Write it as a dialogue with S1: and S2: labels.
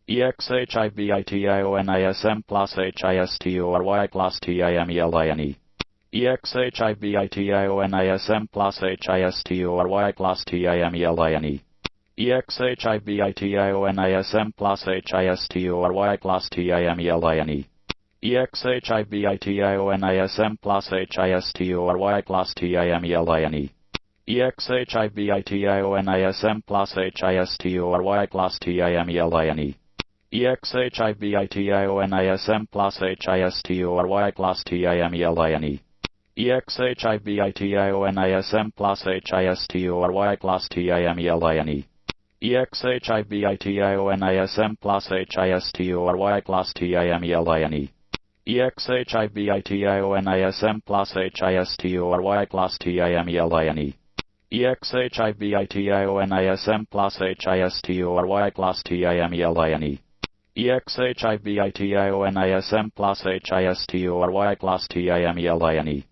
S1: EXHIBITIONASM plus HISTORY plus TIMELINE. EXHIBITIONASM plus HISTORY plus TIMELINE. EXHIBITIONASM plus HISTORY plus TIMELINE. EXHIBITIONASM plus HISTORY plus TIMELINE. EXHIBITIONASM plus HISTORY plus TIMELINE. EXHIBITIONASM plus HISTORY plus TIMELINE. EXHIBITIONASM plus HISTORY plus TIMELINE. EXHIBITIONASM plus HISTORY plus TIMELINE. EXHIBITIONASM plus HISTORY plus TIMELINE. EXHIBITIONASM plus HISTORY plus TIMELINE. EXHIBITIONASM plus HISTORY plus TIMELINE.